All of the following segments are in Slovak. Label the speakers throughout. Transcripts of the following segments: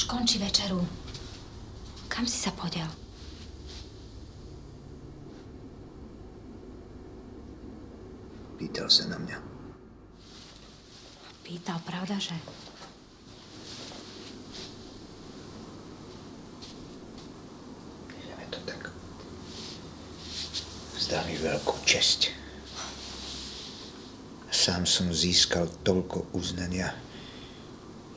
Speaker 1: končí večeru. Kam si sa podiel?
Speaker 2: Pýtal sa na mňa.
Speaker 1: Pýtal, pravda, že?
Speaker 2: Je to tak. Zdá mi veľkú česť. Sám som získal toľko uznania,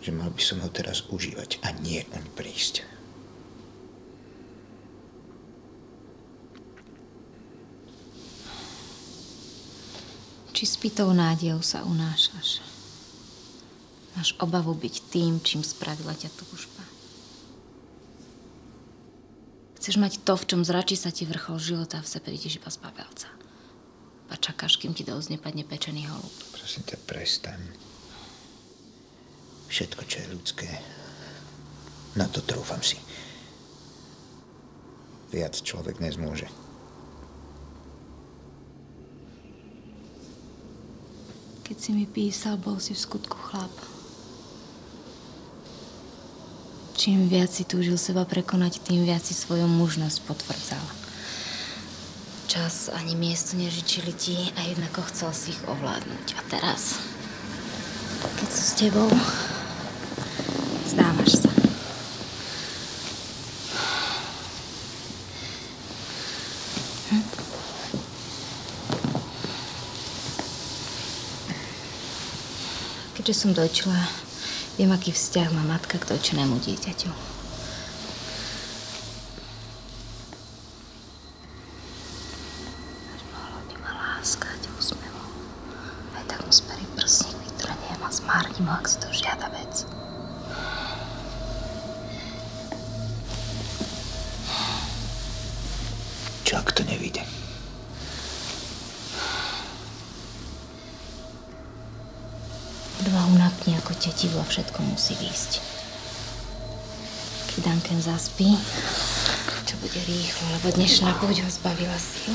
Speaker 2: že mal by som ho teraz užívať a nie oň prísť.
Speaker 1: Či s pitou nádejou sa unášaš? Máš obavu byť tým, čím spravila ťa túžba. Chceš mať to, v čom zračí sa ti vrchol života a v sebe vidíš iba zbabelca. A čakáš, kým ti do úst nepadne pečený holub.
Speaker 2: Prosím ťa, prestaň. Všetko, čo je ľudské, na to trúfam si. Viac človek nezmôže.
Speaker 1: Keď si mi písal, bol si v skutku chlap. Čím viac si túžil seba prekonať, tým viac si svoju mužnosť potvrdzal. Čas ani miesto nežičili ti a jednako chcel si ich ovládnuť. A teraz, keď sú s tebou, vzdávaš sa. Keďže som dojčila, viem, aký vzťah má matka k dojčenému dieťaťu. Mohlo by ma láskať úsmevom. Aj tak mu sperí prsník, vytrhniem a zmárnim ho, ak si to žiada vec.
Speaker 2: Čo ak to nevíde?
Speaker 1: Odvahu napni ako tetivo, všetko musí výjsť. Keď Duncan zaspí, čo bude rýchlo, lebo dnešná púť ho zbavila síl.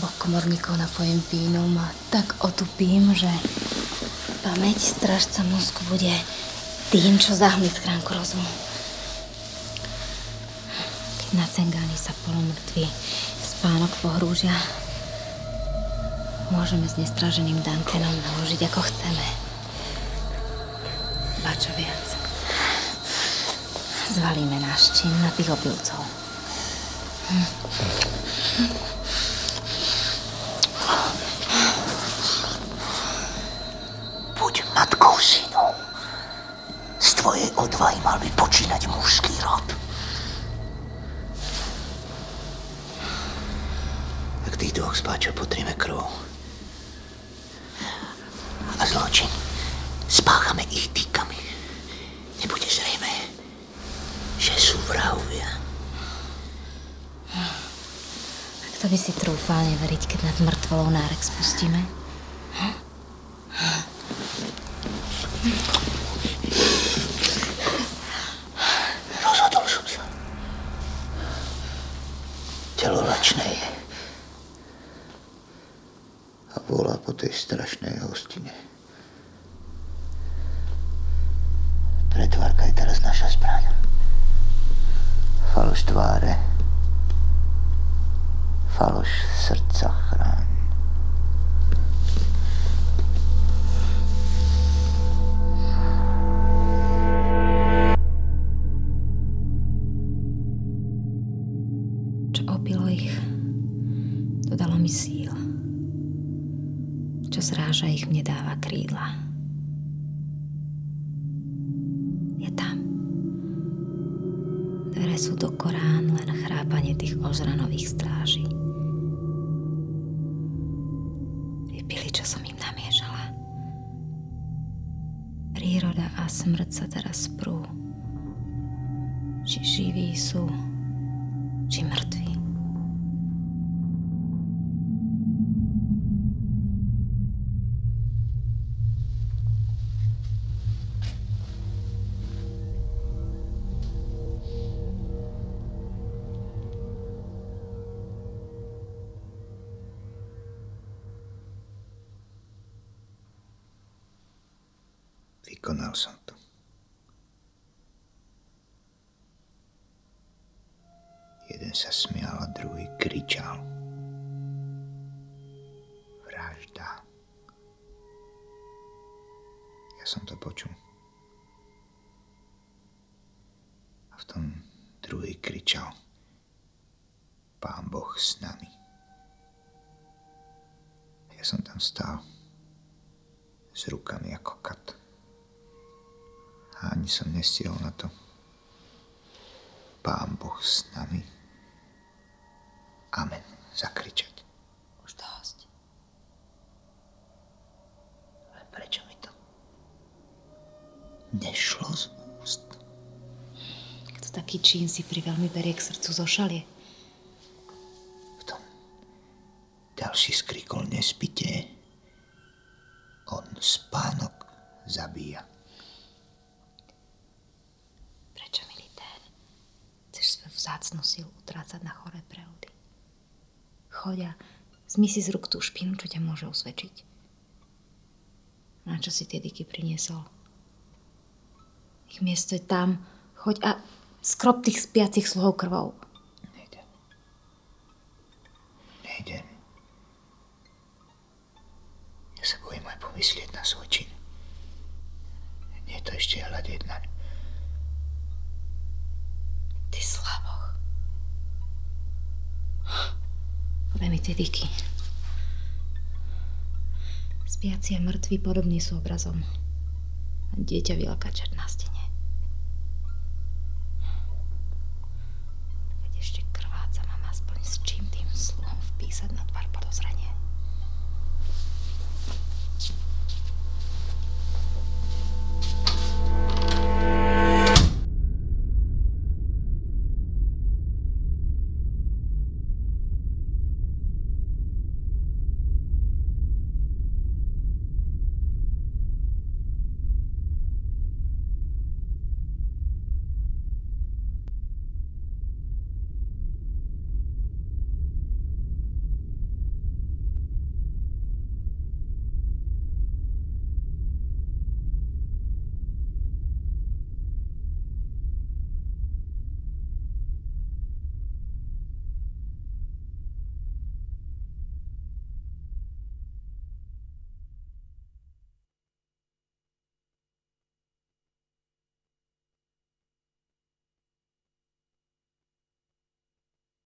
Speaker 1: Oboch komorníkov napojím vínom a tak otupím, že pamäť strážca mozgu bude tým, čo zahmlí schránku rozumu. Keď na Cengáni sa polomrtví spánok pohrúžia, môžeme s nestráženým Duncanom naložiť, ako chceme. Ba čo viac. Zvalíme náš čin na tých opilcov.
Speaker 2: Buď matkou synu. Z tvojej odvahy mal by počínať mužský rod. Tak tých dvoch spáčov potrieme krvou. A zločin spáchame ich týkami. Nebude zrejme, že sú vrahovia.
Speaker 1: A kto by si trúfal neveriť, keď nad mŕtvolou nárek spustíme?
Speaker 2: Rozhodol som sa. Telo lačné je. A volá po tej strašnej hostine. Pretvárka je teraz naša zbraň. Faloš tváre, faloš srdca chráň.
Speaker 1: Čo opilo ich, dodalo mi síl. Čo zráža ich, mne dáva krídla. Je tam. Dvere sú do Korán, len chrápanie tých ožranových stráží. Vypili, čo som im namiešala. Príroda a smrť sa teraz sprú. Či živí sú, či mŕtvi.
Speaker 2: Vykonal som to. Jeden sa smial a druhý kričal. Vražda. Ja som to počul. A v tom druhý kričal. Pán Boh s nami. Ja som tam stál s rukami ako kat. A ani som nestihol na to. Pán Boh s nami. Amen. Zakričať.
Speaker 1: Už dosť.
Speaker 2: Ale prečo mi to nešlo z úst?
Speaker 1: Kto taký čin si priveľmi berie k srdcu zošalie.
Speaker 2: V tom ďalší skrikol: nespite. On spánok zabíja.
Speaker 1: Prečo, milý ten, chceš svoju vzácnu silu utrácať na choré preudy? Choď a zmy si z rúk tú špinu, čo ťa môže usvedčiť. Na čo si tie dyky priniesol? Ich miesto je tam. Choď a skrop tých spiacich sluhov krvou.
Speaker 2: Nejdem. Ja sa bojím aj pomyslieť na svoj čin. Nie je to ešte hľadieť naň.
Speaker 1: Ty slaboch. Podaj mi tie dyky. Spiaci a mŕtvi podobní sú obrazom. A dieťa vylaká čert na stene.